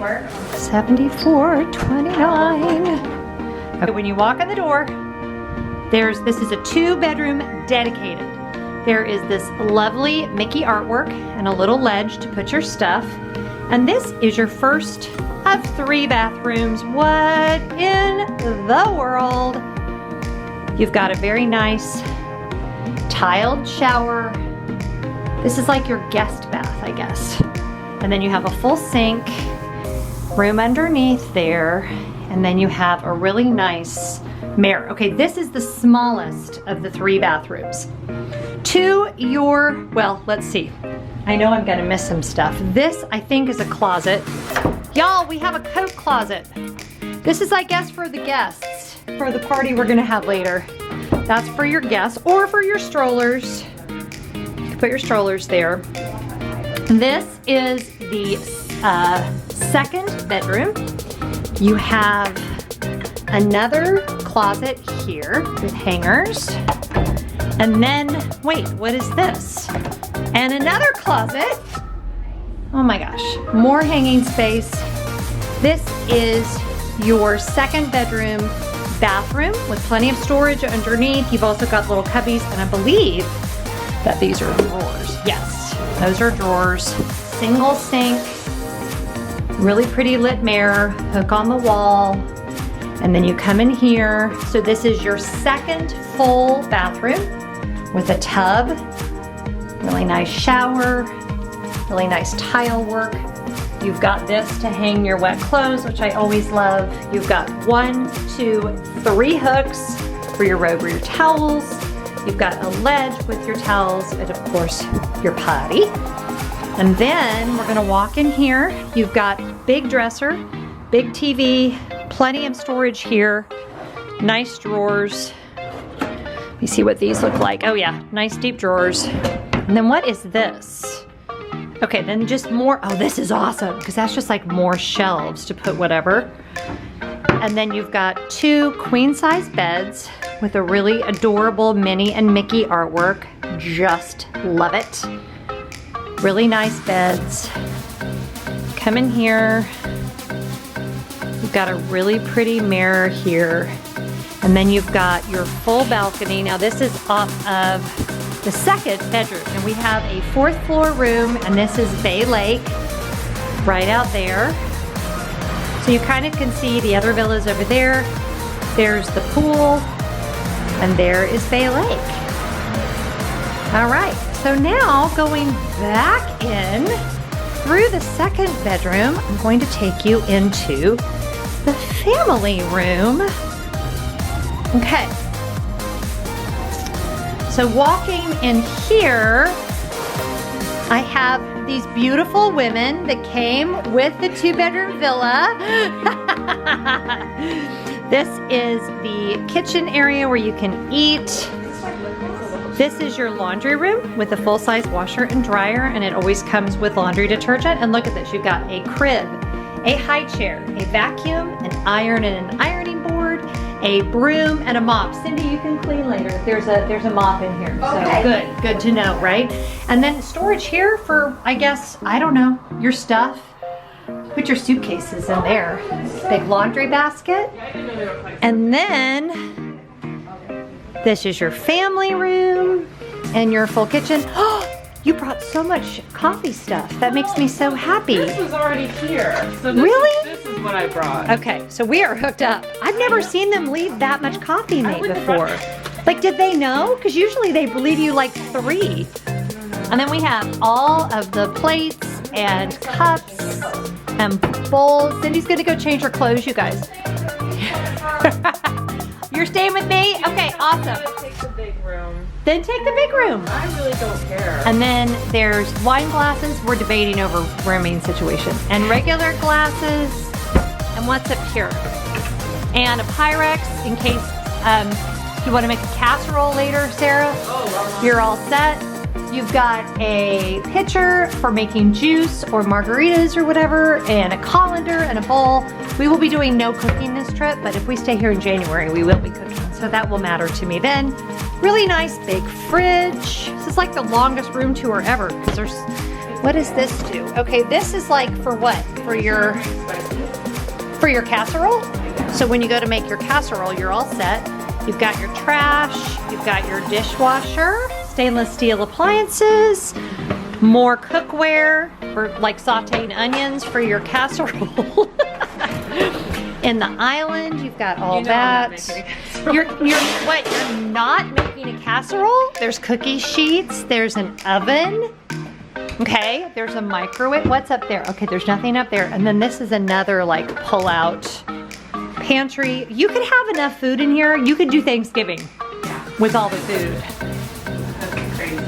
$74.29. Okay, when you walk in the door, this is a 2-bedroom dedicated. There is this lovely Mickey artwork and a little ledge to put your stuff. And this is your first of 3 bathrooms. What in the world? You've got a very nice tiled shower. This is like your guest bath, I guess. And then you have a full sink, room underneath there, and then you have a really nice mirror. Okay, this is the smallest of the 3 bathrooms. To your, well, let's see. I know I'm gonna miss some stuff. This, I think, is a closet. Y'all, we have a coat closet. This is, I guess, for the guests, for the party we're gonna have later. That's for your guests or for your strollers. You can put your strollers there. This is the 2nd bedroom. You have another closet here with hangers. And then, wait, what is this? And another closet. Oh my gosh, more hanging space. This is your 2nd bedroom bathroom with plenty of storage underneath. You've also got little cubbies, and I believe that these are drawers. Yes, those are drawers. Single sink, really pretty lit mirror, hook on the wall, and then you come in here. So this is your 2nd full bathroom with a tub, really nice shower, really nice tile work. You've got this to hang your wet clothes, which I always love. You've got 1, 2, 3 hooks for your robe or your towels. You've got a ledge with your towels and, of course, your potty. And then we're gonna walk in here. You've got big dresser, big TV, plenty of storage here, nice drawers. Let me see what these look like. Oh yeah, nice deep drawers. And then what is this? Okay, then just more, oh, this is awesome, because that's just like more shelves to put whatever. And then you've got 2 queen-size beds with a really adorable Minnie and Mickey artwork. Just love it. Really nice beds. Come in here. You've got a really pretty mirror here. And then you've got your full balcony. Now this is off of the 2nd bedroom, and we have a 4th floor room, and this is Bay Lake right out there. So you kind of can see the other villas over there. There's the pool, and there is Bay Lake. All right, so now going back in through the 2nd bedroom, I'm going to take you into the family room. Okay. So walking in here, I have these beautiful women that came with the 2-bedroom villa. This is the kitchen area where you can eat. This is your laundry room with a full-size washer and dryer, and it always comes with laundry detergent. And look at this, you've got a crib, a high chair, a vacuum, an iron and an ironing board, a broom, and a mop. Cindy, you can clean later. There's a mop in here. Okay. So good to know, right? And then storage here for, I guess, I don't know, your stuff. Put your suitcases in there. Big laundry basket. And then this is your family room and your full kitchen. Oh, you brought so much coffee stuff. That makes me so happy. This was already here. So this is what I brought. Okay, so we are hooked up. I've never seen them leave that much coffee made before. Like, did they know? Because usually they leave you like 3. And then we have all of the plates and cups and bowls. Cindy's gonna go change her clothes, you guys. You're staying with me? Okay, awesome. Take the big room. Then take the big room. I really don't care. And then there's wine glasses. We're debating over rooming situation. And regular glasses. And what's up here? And a Pyrex in case you want to make a casserole later, Sarah. Oh, well, you're all set. You've got a pitcher for making juice or margaritas or whatever, and a colander and a bowl. We will be doing no cooking this trip, but if we stay here in January, we will be cooking. So that will matter to me then. Really nice big fridge. This is like the longest room tour ever because there's What does this do? Okay, this is like for what? For your casserole? So when you go to make your casserole, you're all set. You've got your trash, you've got your dishwasher, stainless steel appliances, more cookware for like sauteing onions for your casserole. In the island, you've got all that. You're what? You're not making a casserole? There's cookie sheets, there's an oven. Okay, there's a microwave. What's up there? Okay, there's nothing up there. And then this is another like pull-out pantry. You could have enough food in here. You could do Thanksgiving with all the food.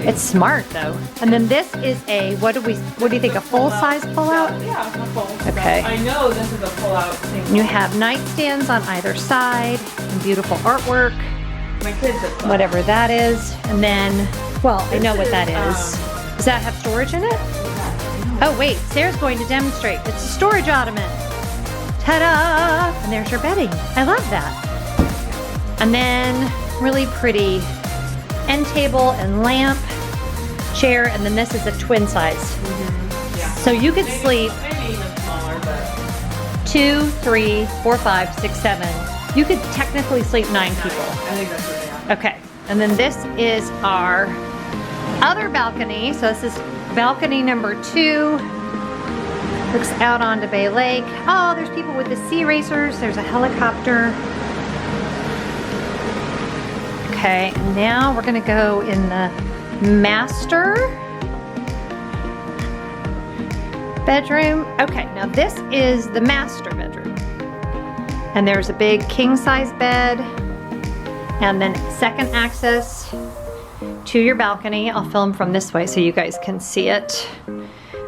It's smart though. And then this is a, what do you think, a full-size pull-out? Yeah, a full. Okay. I know this is a pull-out thing. You have nightstands on either side and beautiful artwork. My kids have fun. Whatever that is. And then, well, I know what that is. Does that have storage in it? Oh wait, Sarah's going to demonstrate. It's a storage ottoman. Ta-da! And there's your bedding. I love that. And then really pretty end table and lamp, chair, and then this is a twin size. Yeah. So you could sleep Maybe even smaller, but 2, 3, 4, 5, 6, 7. You could technically sleep 9 people. I think that's what they are. Okay, and then this is our other balcony. So this is balcony number 2. Looks out onto Bay Lake. Oh, there's people with the sea racers. There's a helicopter. Okay, now we're gonna go in the master bedroom. Okay, now this is the master bedroom. And there's a big king-size bed and then second access to your balcony. I'll film from this way so you guys can see it.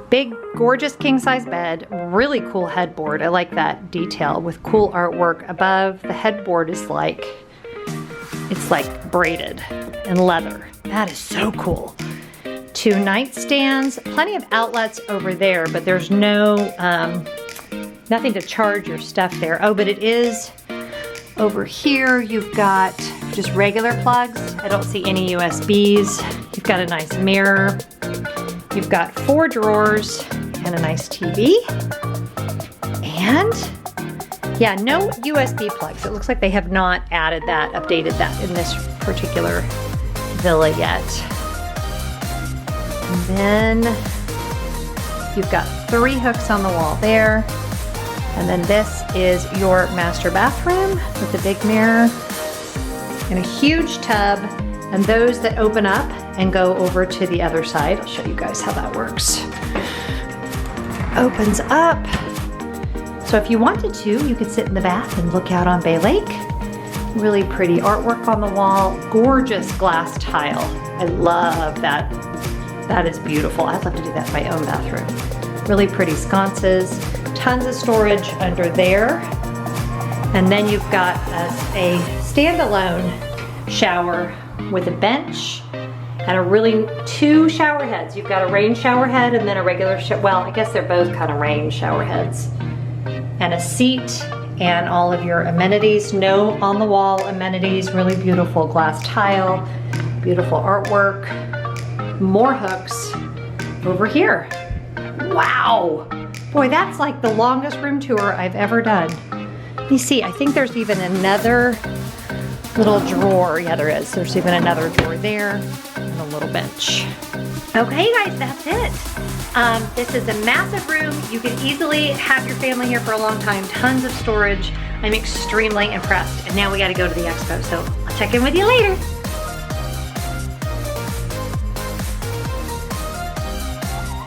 Big, gorgeous king-size bed, really cool headboard. I like that detail with cool artwork above. The headboard is like, it's like braided and leather. That is so cool. 2 nightstands, plenty of outlets over there, but there's no, nothing to charge your stuff there. Oh, but it is over here. You've got just regular plugs. I don't see any USBs. You've got a nice mirror. You've got 4 drawers and a nice TV. And yeah, no USB plugs. It looks like they have not added that, updated that in this particular villa yet. And then you've got 3 hooks on the wall there. And then this is your master bathroom with a big mirror and a huge tub. And those that open up and go over to the other side. I'll show you guys how that works. Opens up. So if you wanted to, you could sit in the bath and look out on Bay Lake. Really pretty artwork on the wall. Gorgeous glass tile. I love that. That is beautiful. I'd love to do that in my own bathroom. Really pretty sconces. Tons of storage under there. And then you've got a standalone shower with a bench and a really 2 shower heads. You've got a rain shower head and then a regular well, I guess they're both kind of rain shower heads. And a seat and all of your amenities. No on the wall amenities, really beautiful glass tile, beautiful artwork, more hooks over here. Wow. Boy, that's like the longest room tour I've ever done. Let me see, I think there's even another little drawer. Yeah, there is. There's even another drawer there and a little bench. Okay, guys, that's it. This is a massive room. You can easily have your family here for a long time. Tons of storage. I'm extremely impressed. And now we got to go to the expo, so I'll check in with you later.